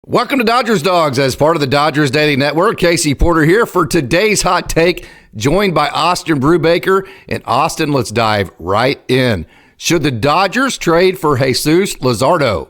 Welcome to Dodgers Dogs as part of the Dodgers Daily Network. Casey Porter here for today's hot take, joined by Austin Brubaker. And Austin, let's dive right in. Should the Dodgers trade for Jesus Luzardo?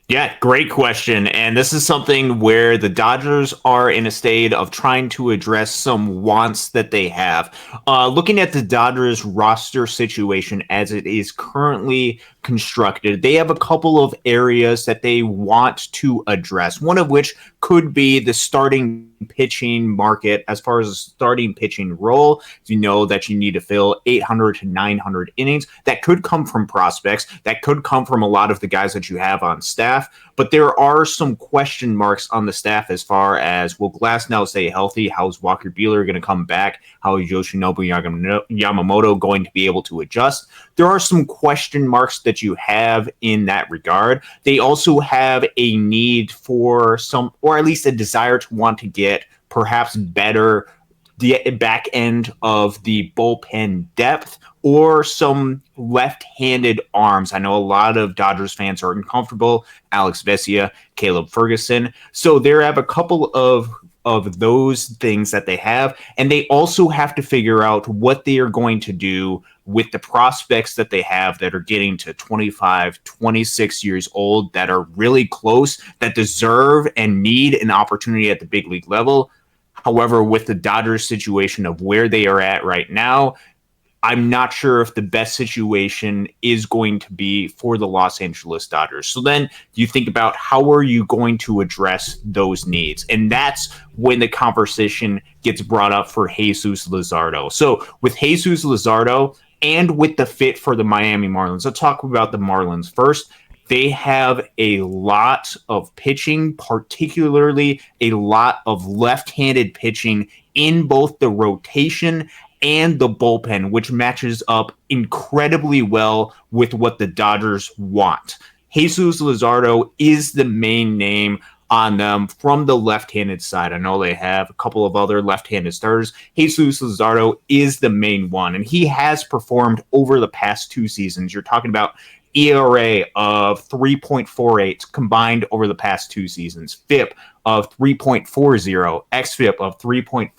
Yeah, great question. And this is something where the Dodgers are in a state of trying to address some wants that they have. Looking at the Dodgers roster situation as it is currently constructed, they have a couple of areas that they want to address, one of which could be the starting pitching market. As far as the starting pitching role, you know that you need to fill 800 to 900 innings. That could come from prospects. That could come from a lot of the guys that you have on staff. But there are some question marks on the staff as far as, will Glasnow stay healthy? How's Walker Buehler going to come back? How is Yoshinobu Yamamoto going to be able to adjust? There are some question marks that you have in that regard. They also have a need for some, or at least a desire to want to get perhaps better the back end of the bullpen depth or some left-handed arms. I know a lot of Dodgers fans are uncomfortable. Alex Vesia, Caleb Ferguson. So there have a couple of those things that they have, and they also have to figure out what they are going to do with the prospects that they have that are getting to 25, 26 years old, that are really close, that deserve and need an opportunity at the big league level. However, with the Dodgers situation of where they are at right now, I'm not sure if the best situation is going to be for the Los Angeles Dodgers. So then you think about, how are you going to address those needs? And that's when the conversation gets brought up for Jesus Luzardo. So with Jesus Luzardo and with the fit for the Miami Marlins, let's talk about the Marlins first. They have a lot of pitching, particularly a lot of left-handed pitching in both the rotation and the bullpen, which matches up incredibly well with what the Dodgers want. Jesus Luzardo is the main name on them from the left-handed side. I know they have a couple of other left-handed starters. Jesus Luzardo is the main one, and he has performed over the past two seasons. You're talking about ERA of 3.48 combined over the past two seasons, FIP of 3.40, xFIP of 3.50,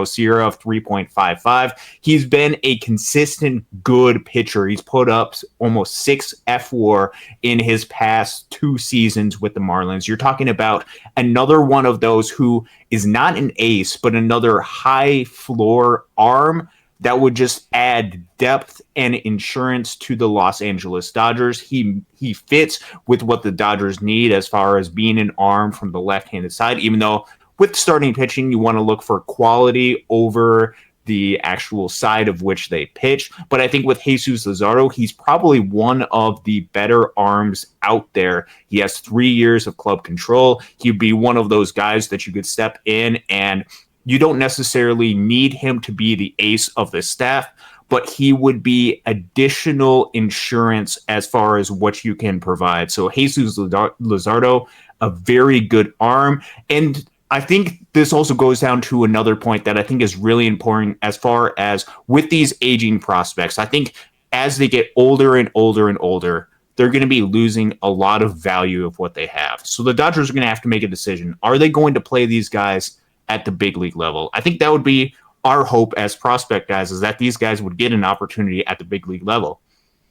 SIERA of 3.55. He's been a consistent good pitcher. He's put up almost 6 FWAR in his past two seasons with the Marlins. You're talking about another one of those who is not an ace, but another high floor arm that would just add depth and insurance to the Los Angeles Dodgers. He fits with what the Dodgers need as far as being an arm from the left-handed side, even though with starting pitching, you want to look for quality over the actual side of which they pitch. But I think with Jesus Luzardo, he's probably one of the better arms out there. He has 3 years of club control. He'd be one of those guys that you could step in, and you don't necessarily need him to be the ace of the staff, but he would be additional insurance as far as what you can provide. So Jesus Luzardo, a very good arm. And I think this also goes down to another point that I think is really important as far as with these aging prospects. I think as they get older and older and older, they're going to be losing a lot of value of what they have. So the Dodgers are going to have to make a decision. Are they going to play these guys at the big league level? I think that would be our hope as prospect guys, is that these guys would get an opportunity at the big league level.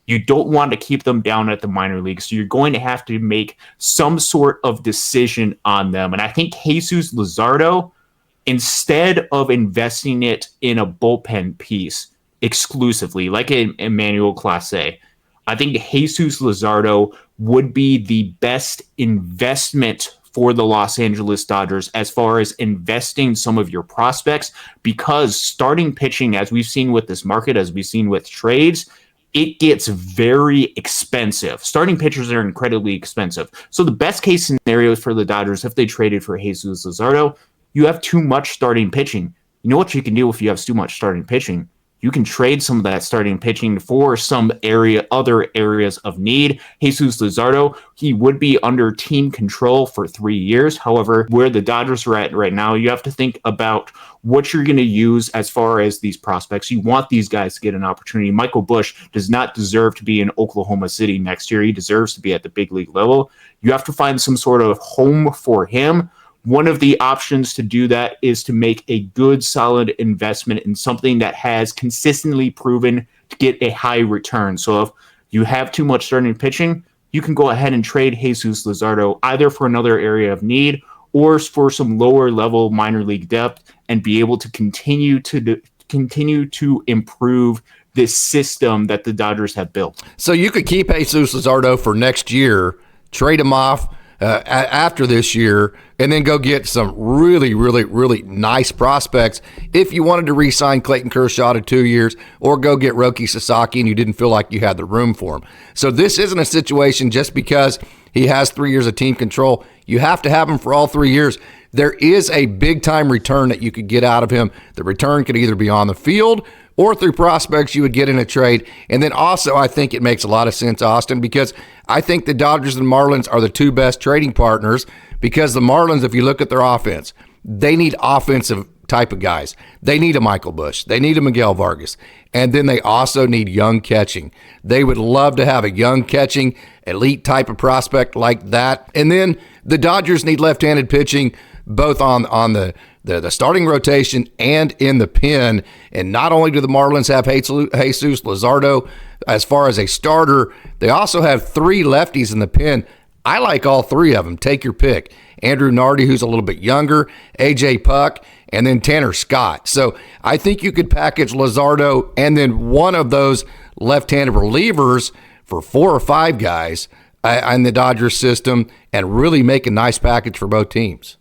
You don't want to keep them down at the minor league, so you're going to have to make some sort of decision on them. And I think Jesus Luzardo, instead of investing it in a bullpen piece exclusively, like Emmanuel Clase, I think Jesus Luzardo would be the best investment for the Los Angeles Dodgers as far as investing some of your prospects, because starting pitching, as we've seen with this market, as we've seen with trades, it gets very expensive. Starting pitchers are incredibly expensive. So the best case scenario for the Dodgers, if they traded for Jesus Luzardo, you have too much starting pitching. You know what you can do if you have too much starting pitching? you can trade some of that starting pitching for some other areas of need. Jesus Luzardo, he would be under team control for 3 years. However, where the Dodgers are at right now, you have to think about what you're going to use as far as these prospects. You want these guys to get an opportunity. Michael Busch does not deserve to be in Oklahoma City next year. He deserves to be at the big league level. You have to find some sort of home for him. One of the options to do that is to make a good, solid investment in something that has consistently proven to get a high return. So if you have too much starting pitching, you can go ahead and trade Jesus Luzardo either for another area of need or for some lower level minor league depth and be able to continue to improve this system that the Dodgers have built. So you could keep Jesus Luzardo for next year, trade him off after this year, and then go get some really, really, really nice prospects if you wanted to re-sign Clayton Kershaw to 2 years or go get Roki Sasaki and you didn't feel like you had the room for him. So this isn't a situation just because he has 3 years of team control. You have to have him for all 3 years. There is a big-time return that you could get out of him. The return could either be on the field or through prospects you would get in a trade. And then also, I think it makes a lot of sense, Austin, because I think the Dodgers and Marlins are the two best trading partners because the Marlins, if you look at their offense, they need offensive type of guys. They need a Michael Busch. They need a Miguel Vargas. And then they also need young catching. They would love to have a young catching, elite type of prospect like that. And then the Dodgers need left-handed pitching both on the starting rotation and in the pen. And not only do the Marlins have Jesus Luzardo as far as a starter, they also have 3 lefties in the pen. I like all 3 of them. Take your pick. Andrew Nardi, who's a little bit younger, AJ Puck, and then Tanner Scott. So I think you could package Luzardo and then one of those left-handed relievers for 4 or 5 guys in the Dodgers system and really make a nice package for both teams.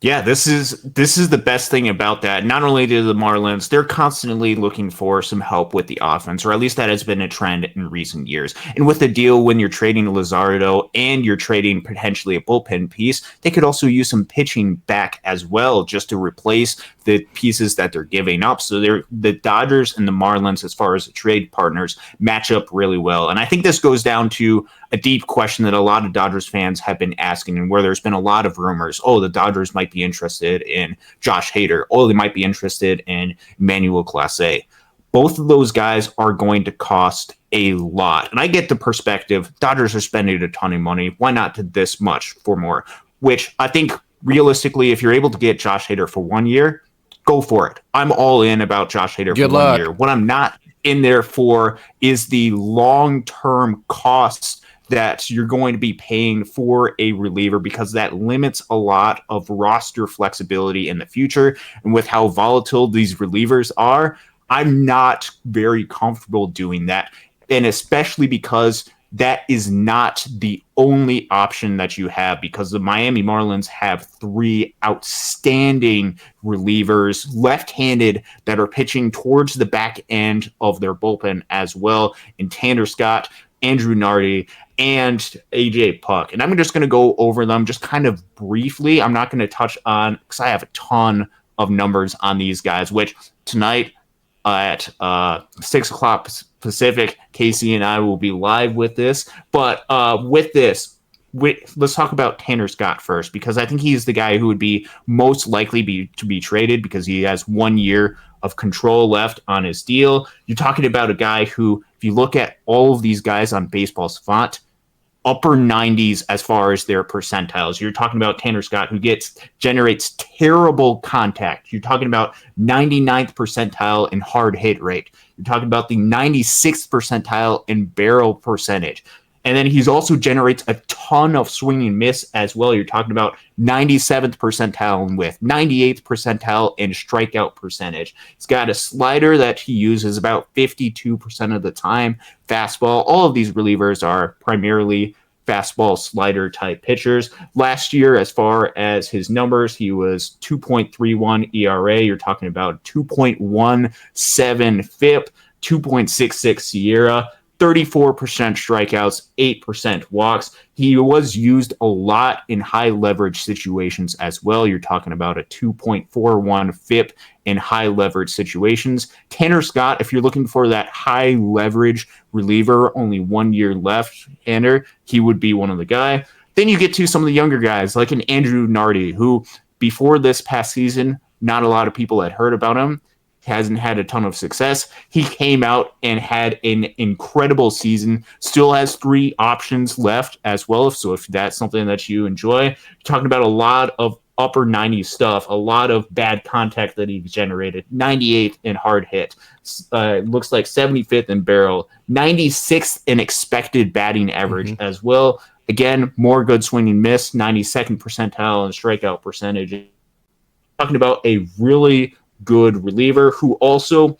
Yeah, this is the best thing about that. Not only do the Marlins, they're constantly looking for some help with the offense, or at least that has been a trend in recent years. And with the deal, when you're trading Luzardo and you're trading potentially a bullpen piece, they could also use some pitching back as well, just to replace the pieces that they're giving up. So the Dodgers and the Marlins, as far as the trade partners, match up really well. And I think this goes down to a deep question that a lot of Dodgers fans have been asking, and where there's been a lot of rumors. Oh, the Dodgers might be interested in Josh Hader. Oh, they might be interested in Emmanuel Clase. Both of those guys are going to cost a lot. And I get the perspective. Dodgers are spending a ton of money. Why not to this much for more? Which I think realistically, if you're able to get Josh Hader for 1 year, go for it. I'm all in about Josh Hader for 1 year. What I'm not in there for is the long-term costs that you're going to be paying for a reliever, because that limits a lot of roster flexibility in the future. And with how volatile these relievers are, I'm not very comfortable doing that. And especially because that is not the only option that you have, because the Miami Marlins have 3 outstanding relievers, left-handed, that are pitching towards the back end of their bullpen as well, in Tanner Scott, Andrew Nardi, and AJ Puck. And I'm just going to go over them just kind of briefly. I'm not going to touch on, because I have a ton of numbers on these guys, which tonight at 6 o'clock Pacific, Casey and I will be live with this. But with this, let's talk about Tanner Scott first, because I think he's the guy who would be most likely to be traded, because he has 1 year of control left on his deal. You're talking about a guy who, if you look at all of these guys on Baseball Savant, upper 90s as far as their percentiles. You're talking about Tanner Scott, who generates terrible contact. You're talking about 99th percentile in hard hit rate. You're talking about the 96th percentile in barrel percentage. And then he's also generates a ton of swing and miss as well. You're talking about 97th percentile in width, 98th percentile in strikeout percentage. He's got a slider that he uses about 52% of the time, fastball. All of these relievers are primarily fastball slider type pitchers. Last year, as far as his numbers, he was 2.31 ERA. You're talking about 2.17 FIP, 2.66 Sierra. 34% strikeouts, 8% walks. He was used a lot in high leverage situations as well. You're talking about a 2.41 FIP in high leverage situations. Tanner Scott, if you're looking for that high leverage reliever, only 1 year left-hander, he would be one of the guy. Then you get to some of the younger guys like an Andrew Nardi, who before this past season, not a lot of people had heard about him. Hasn't had a ton of success. He came out and had an incredible season. Still has 3 options left as well. So if that's something that you enjoy, you're talking about a lot of upper 90s stuff, a lot of bad contact that he generated. 98th in hard hit. Looks like 75th in barrel. 96th in expected batting average as well. Again, more good swing and miss. 92nd percentile in strikeout percentage. Talking about a really good reliever who also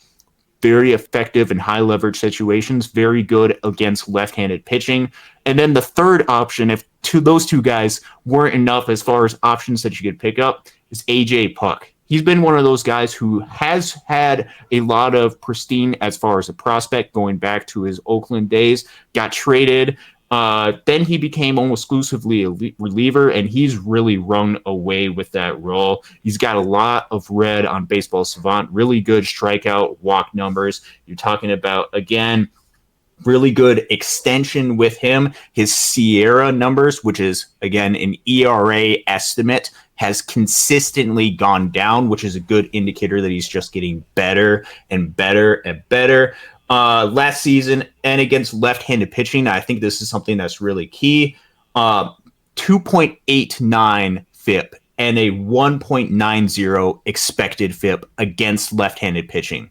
very effective in high leverage situations, very good against left-handed pitching. And then the third option, if those two guys weren't enough as far as options that you could pick up, is AJ Puck. He's been one of those guys who has had a lot of pristine as far as a prospect going back to his Oakland days, got traded. Then he became almost exclusively a reliever, and he's really run away with that role. He's got a lot of red on Baseball Savant, really good strikeout walk numbers. You're talking about, again, really good extension with him. His Sierra numbers, which is, again, an ERA estimate, has consistently gone down, which is a good indicator that he's just getting better and better and better. Last season and against left-handed pitching, I think this is something that's really key. 2.89 FIP and a 1.90 expected FIP against left-handed pitching.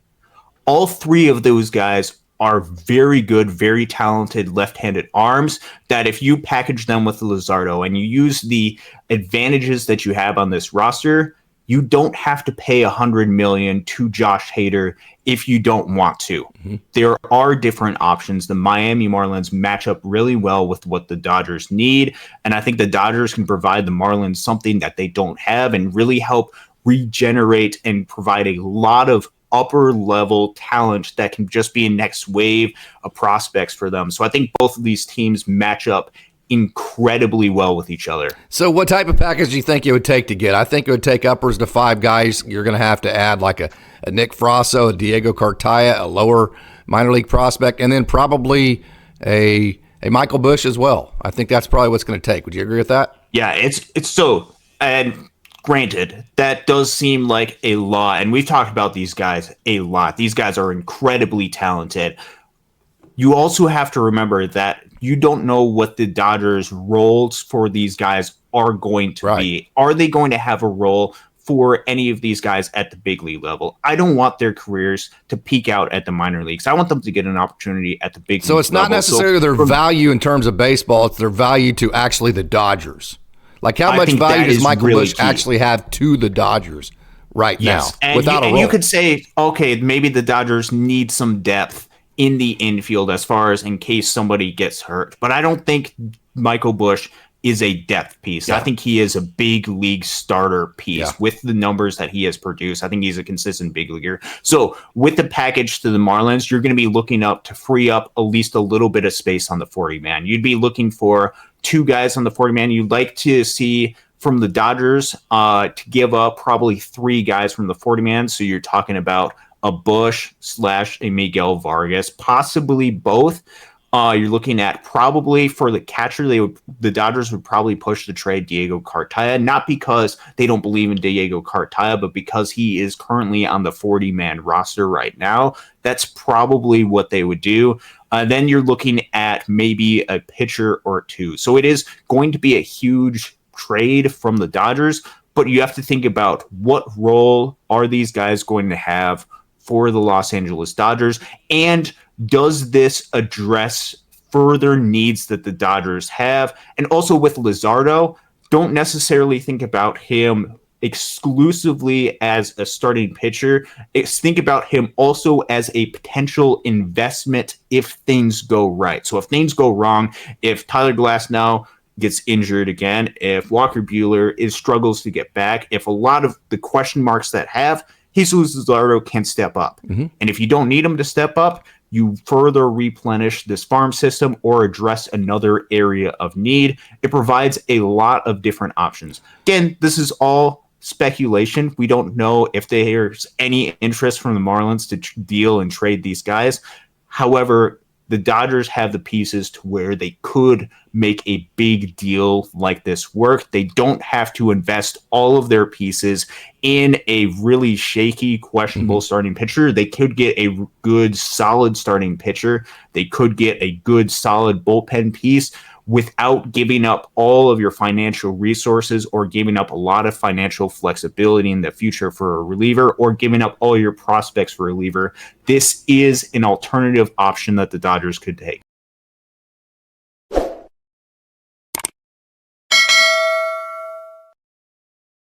All 3 of those guys are very good, very talented left-handed arms that if you package them with Luzardo and you use the advantages that you have on this roster, you don't have to pay $100 million to Josh Hader if you don't want to. There are different options. The Miami Marlins match up really well with what the Dodgers need, and I think the Dodgers can provide the Marlins something that they don't have and really help regenerate and provide a lot of upper level talent that can just be a next wave of prospects for them. So I think both of these teams match up incredibly well with each other. So what type of package do you think it would take to get? I think it would take upwards to 5 guys. You're going to have to add like a Nick Frasso, a Diego Cartaya, a lower minor league prospect, and then probably a Michael Busch as well. I think that's probably what's going to take. Would you agree with that? Yeah, it's so, and granted, that does seem like a lot, and we've talked about these guys a lot. These guys are incredibly talented. You also have to remember that you don't know what the Dodgers' roles for these guys are going to be. Are they going to have a role for any of these guys at the big league level? I don't want their careers to peak out at the minor leagues. I want them to get an opportunity at the big league level. So it's not necessarily their value in terms of baseball. It's their value to actually the Dodgers. Like how much value does Michael Busch actually have to the Dodgers right now without a role? And you could say, okay, maybe the Dodgers need some depth in the infield as far as in case somebody gets hurt. But I don't think Michael Busch is a depth piece. Yeah. I think he is a big league starter piece with the numbers that he has produced. I think he's a consistent big leaguer. So with the package to the Marlins, you're going to be looking up to free up at least a little bit of space on the 40-man. You'd be looking for 2 guys on the 40-man. You'd like to see from the Dodgers to give up probably 3 guys from the 40-man. So you're talking about a Busch / a Miguel Vargas, possibly both. You're looking at probably for the catcher, the Dodgers would probably push to trade Diego Cartaya, not because they don't believe in Diego Cartaya, but because he is currently on the 40-man roster right now. That's probably what they would do. Then you're looking at maybe a pitcher or 2. So it is going to be a huge trade from the Dodgers, but you have to think about what role are these guys going to have for the Los Angeles Dodgers, and does this address further needs that the Dodgers have? And also with Luzardo, don't necessarily think about him exclusively as a starting pitcher. Think about him also as a potential investment if things go right. So if things go wrong, if Tyler Glasnow gets injured again, if Walker Buehler struggles to get back, if a lot of the question marks that have, Jesus Luzardo can step up. And if you don't need him to step up, you further replenish this farm system or address another area of need. It provides a lot of different options. Again, this is all speculation. We don't know if there's any interest from the Marlins to deal and trade these guys. However, the Dodgers have the pieces to where they could make a big deal like this work. They don't have to invest all of their pieces in a really shaky, questionable starting pitcher. They could get a good, solid starting pitcher. They could get a good, solid bullpen piece without giving up all of your financial resources or giving up a lot of financial flexibility in the future for a reliever or giving up all your prospects for a reliever. This is an alternative option that the Dodgers could take.